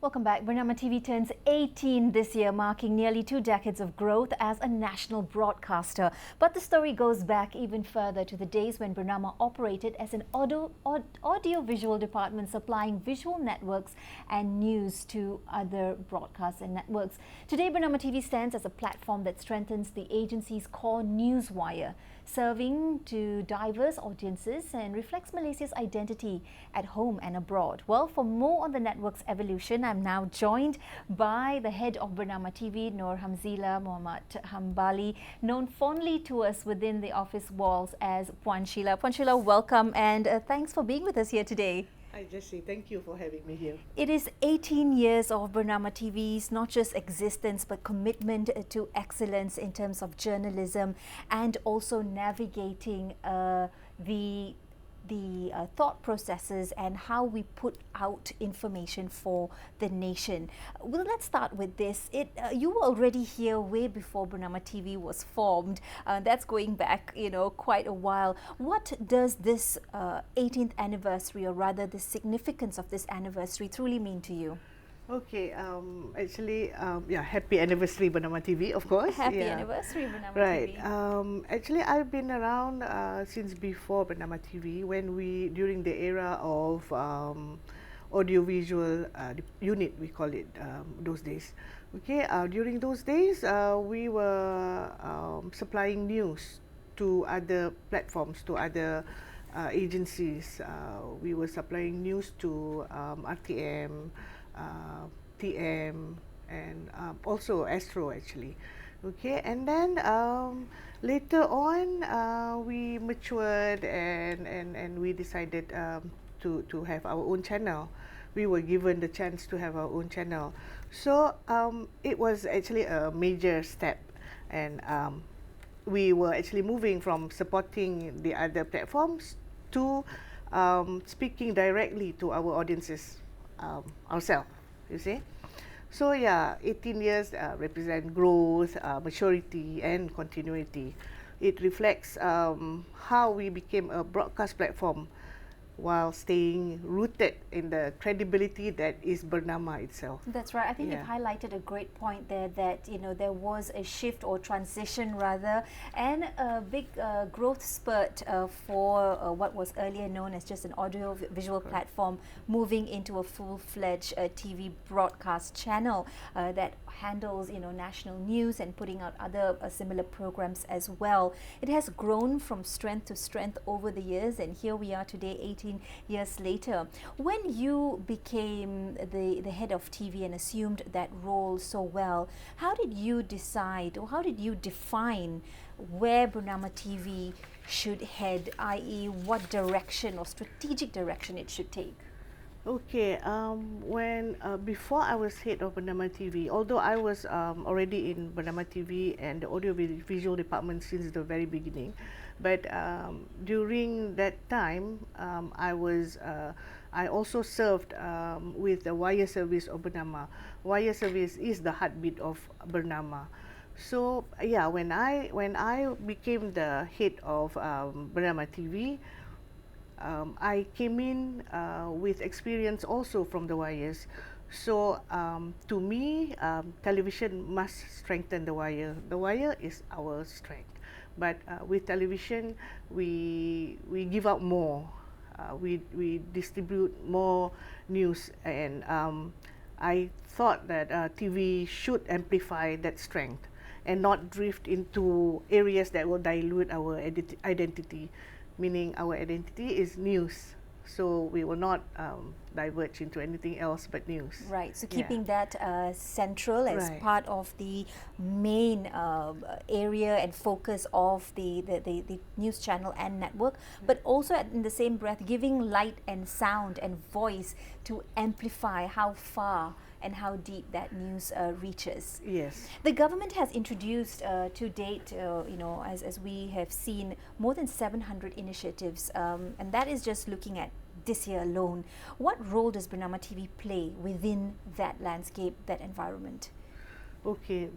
Welcome back. Bernama TV turns 18 this year, marking nearly 2 decades of growth as a national broadcaster. But the story goes back even further to the days when Bernama operated as an audio-visual department supplying visual networks and news to other broadcasts and networks. Today, Bernama TV stands as a platform that strengthens the agency's core news wire, serving to diverse audiences and reflects Malaysia's identity at home and abroad. Well, for more on the network's evolution, I'm now joined by the head of Bernama TV, HAMZEELA HAMBALI, known fondly to us within the office walls as Puan Sheila. Puan Sheila, welcome and thanks for being with us here today. Hi Jessie, thank you for having me here. It is 18 years of Bernama TV's not just existence but commitment to excellence in terms of journalism and also navigating the thought processes and how we put out information for the nation. Well, let's start with this. You were already here way before Bernama TV was formed. That's going back, quite a while. What does this 18th anniversary, or rather the significance of this anniversary, truly mean to you? Okay, happy anniversary Bernama TV, of course. Happy anniversary Bernama TV. Right. Actually, I've been around since before Bernama TV, during the era of audiovisual unit, we call it those days. Okay, during those days, we were supplying news to other platforms, to other agencies. We were supplying news to RTM, TM, and also Astro actually. Okay, and then later on we matured and we decided to have our own channel. We were given the chance to have our own channel. So it was actually a major step, and we were actually moving from supporting the other platforms to speaking directly to our audiences ourselves, you see. So yeah, 18 years represent growth, maturity and continuity. It reflects how we became a broadcast platform while staying rooted in the credibility that is Bernama itself. That's right. I think you've highlighted a great point there that there was a shift or transition rather, and a big growth spurt for what was earlier known as just an audio-visual platform, moving into a full-fledged TV broadcast channel that handles national news and putting out other similar programs as well. It has grown from strength to strength over the years, and here we are today, 18 years later. When you became the head of TV and assumed that role so well, how did you decide, or how did you define where Bernama TV should head, i.e. what direction or strategic direction it should take? Okay, before I was head of Bernama TV, although I was already in Bernama TV and the audio-visual department since the very beginning, but during that time, I also served with the wire service of Bernama. Wire service is the heartbeat of Bernama. So yeah, when I became the head of Bernama TV, I came in with experience also from the wires. So to me, television must strengthen the wire. The wire is our strength. But with television, we give out more. We distribute more news, and I thought that TV should amplify that strength and not drift into areas that will dilute our identity. Meaning our identity is news, so we will not diverge into anything else but news. Right, so keeping that central as part of the main area and focus of the news channel and network, but also in the same breath giving light and sound and voice to amplify how far and how deep that news reaches. Yes. The government has introduced to date, as we have seen, more than 700 initiatives, and that is just looking at this year alone. What role does Bernama TV play within that landscape, that environment? Okay,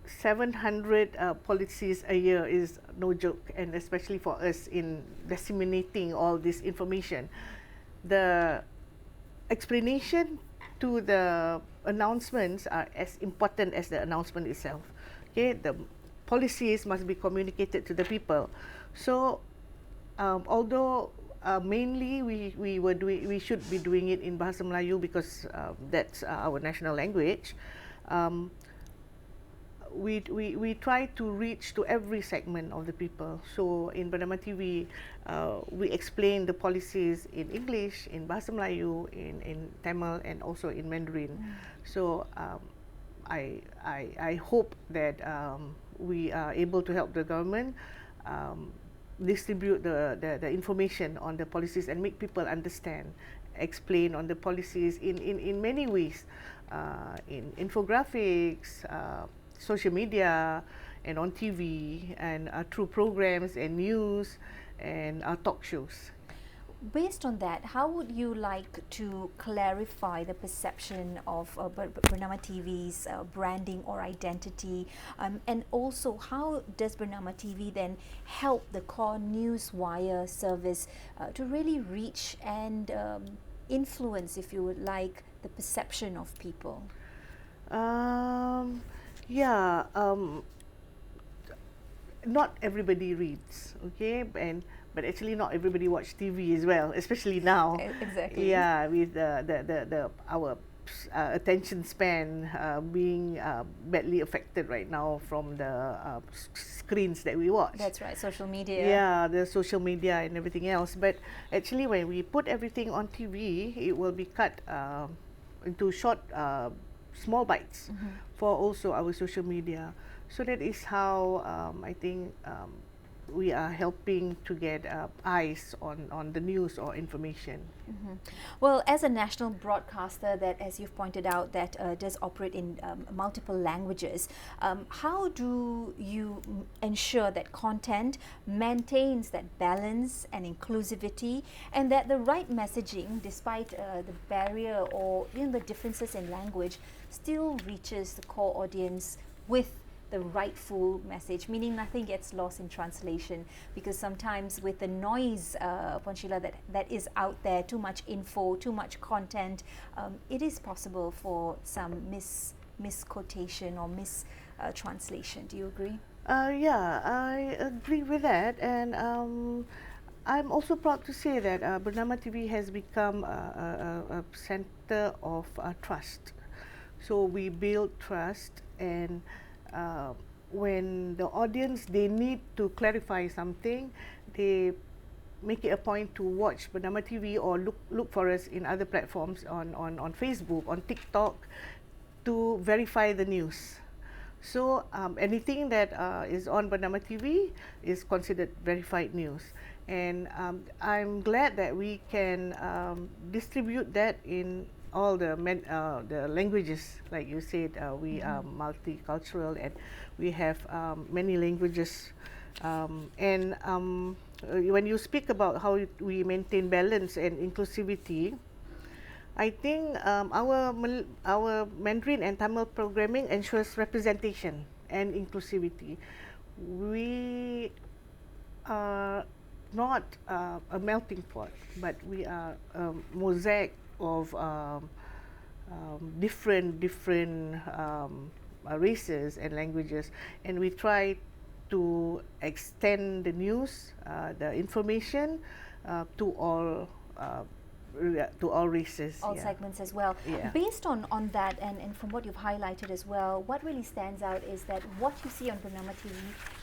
700 policies a year is no joke, and especially for us in disseminating all this information. The explanation to the announcements are as important as the announcement itself. Okay, the policies must be communicated to the people. So, although mainly we should be doing it in Bahasa Melayu because that's our national language. We try to reach to every segment of the people. So in Bernama TV, we explain the policies in English, in Bahasa Melayu, in Tamil, and also in Mandarin. So I hope that we are able to help the government distribute the information on the policies and make people understand, explain on the policies in many ways, in infographics, social media, and on TV, and through programs and news and talk shows. Based on that, how would you like to clarify the perception of Bernama TV's branding or identity? And also, how does Bernama TV then help the core news wire service to really reach and influence, if you would like, the perception of people? Yeah, not everybody reads, okay, but actually not everybody watch TV as well, especially now. Exactly. Yeah, with our attention span being badly affected right now from the screens that we watch. That's right, social media. Yeah, the social media and everything else. But actually, when we put everything on TV, it will be cut into short, small bites for also our social media. So that is how I think we are helping to get eyes on the news or information. Well, as a national broadcaster that, as you've pointed out, that does operate in multiple languages, how do you ensure that content maintains that balance and inclusivity, and that the right messaging, despite the barrier or the differences in language, still reaches the core audience with the rightful message, meaning nothing gets lost in translation? Because sometimes with the noise, Ponchila, that is out there, too much info, too much content, it is possible for some misquotation or mistranslation. Do you agree? Yeah, I agree with that, and I'm also proud to say that Bernama TV has become a center of trust. So we build trust, and when the audience, they need to clarify something, they make it a point to watch Bernama TV or look for us in other platforms on Facebook, on TikTok, to verify the news. So anything that is on Bernama TV is considered verified news. And I'm glad that we can distribute that in all the languages. Like you said, we are multicultural and we have many languages. And when you speak about how we maintain balance and inclusivity, I think our Mandarin and Tamil programming ensures representation and inclusivity. We are not a melting pot, but we are a mosaic of different races and languages, and we try to extend the news, the information to all races. All segments as well. Yeah. Based on that, and from what you've highlighted as well, what really stands out is that what you see on Bernama TV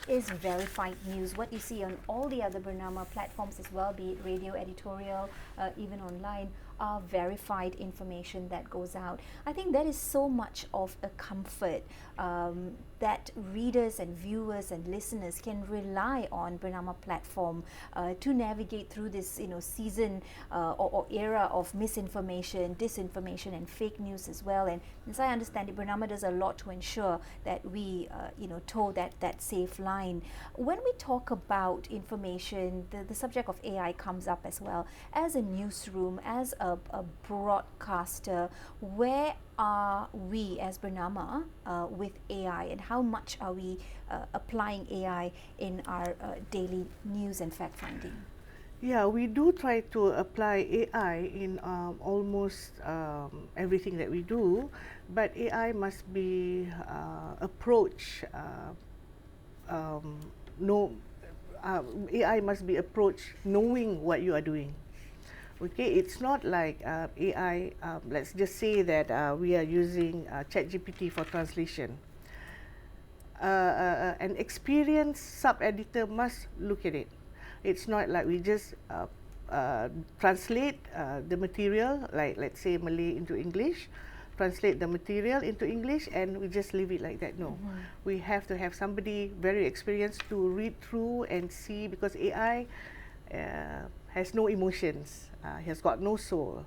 is verified news. What you see on all the other Bernama platforms as well, be it radio, editorial, even online, are verified information that goes out. I think that is so much of a comfort that readers and viewers and listeners can rely on Bernama platform to navigate through this season or era of misinformation, disinformation, and fake news as well. And as I understand it, Bernama does a lot to ensure that we toe that safe line. When we talk about information, the subject of AI comes up as well. As a newsroom, as a broadcaster, where are we as Bernama with AI, and how much are we applying AI in our daily news and fact finding? Yeah, we do try to apply AI in almost everything that we do, but AI must be approached. Um, no, AI must be approached knowing what you are doing. Okay, it's not like AI. Let's just say that we are using ChatGPT for translation. An experienced sub-editor must look at it. It's not like we just translate the material, like let's say Malay into English, translate the material into English, and we just leave it like that. No, we have to have somebody very experienced to read through and see, because AI has no emotions, has got no soul.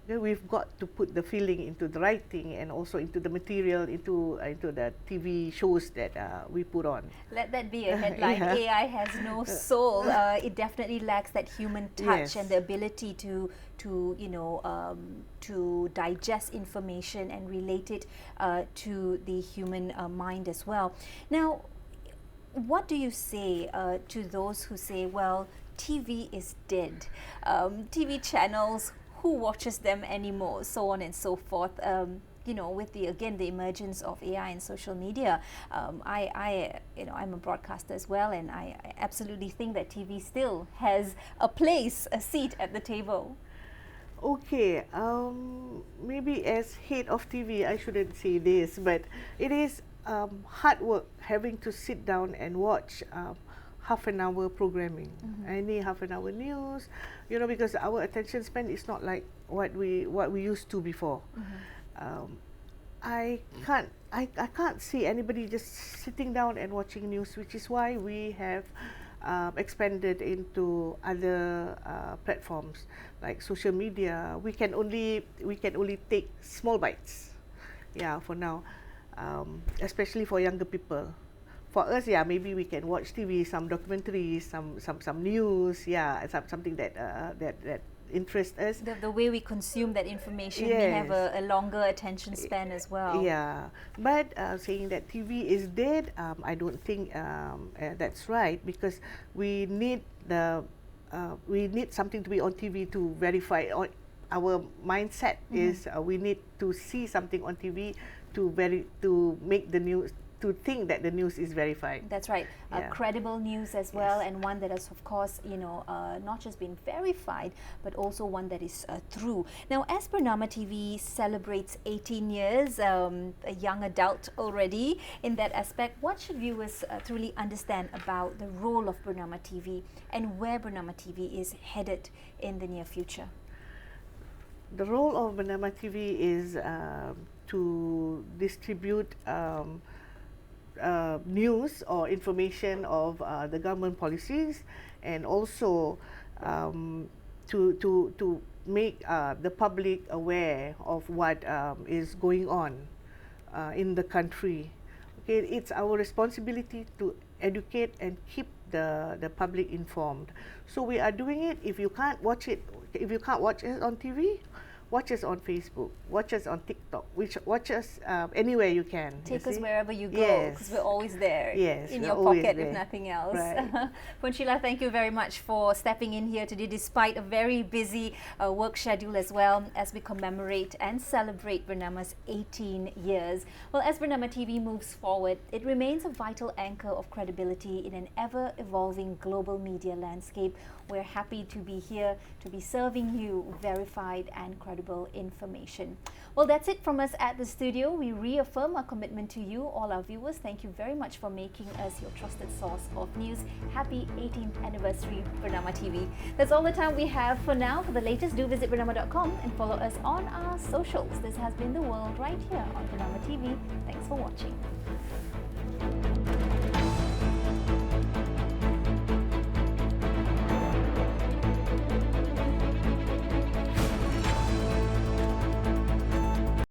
Okay, we've got to put the feeling into the writing and also into the material, into the TV shows that we put on. Let that be a headline. AI has no soul. It definitely lacks that human touch and the ability to to digest information and relate it to the human mind as well. Now, what do you say to those who say, well, TV is dead? TV channels, who watches them anymore, so on and so forth. You know, with the emergence of AI and social media, I'm a broadcaster as well, and I absolutely think that TV still has a place, a seat at the table. Okay, maybe as head of TV, I shouldn't say this, but it is hard work having to sit down and watch half an hour programming, any half an hour news, you know, because our attention span is not like what we used to before. I can't see anybody just sitting down and watching news, which is why we have expanded into other platforms like social media. We can only take small bites, yeah, for now, especially for younger people. For us, yeah, maybe we can watch TV, some documentaries, some news, yeah, something that that interests us. The way we consume that information, we have a longer attention span as well. Yeah, but saying that TV is dead, I don't think that's right, because we need something to be on TV to verify. Our mindset is we need to see something on TV to make the news, to think that the news is verified. That's right. Yeah. Credible news as well, and one that has, of course, not just been verified, but also one that is true. Now, as Bernama TV celebrates 18 years, a young adult already in that aspect, what should viewers truly understand about the role of Bernama TV and where Bernama TV is headed in the near future? The role of Bernama TV is to distribute news or information of the government policies, and also to make the public aware of what is going on in the country. Okay, it's our responsibility to educate and keep the public informed. So we are doing it. If you can't watch it on TV, watch us on Facebook, watch us on TikTok, watch us anywhere you can. Take us wherever you go, because we're always there, in your pocket, if nothing else. Right. Puan Sheila, thank you very much for stepping in here today, despite a very busy work schedule as well, as we commemorate and celebrate Bernama's 18 years. Well, as Bernama TV moves forward, it remains a vital anchor of credibility in an ever-evolving global media landscape. We're happy to be here, to be serving you verified and credible information. Well, that's it from us at the studio. We reaffirm our commitment to you, all our viewers. Thank you very much for making us your trusted source of news. Happy 18th anniversary, Bernama TV. That's all the time we have for now. For the latest, do visit Bernama.com and follow us on our socials. This has been The World right here on Bernama TV. Thanks for watching.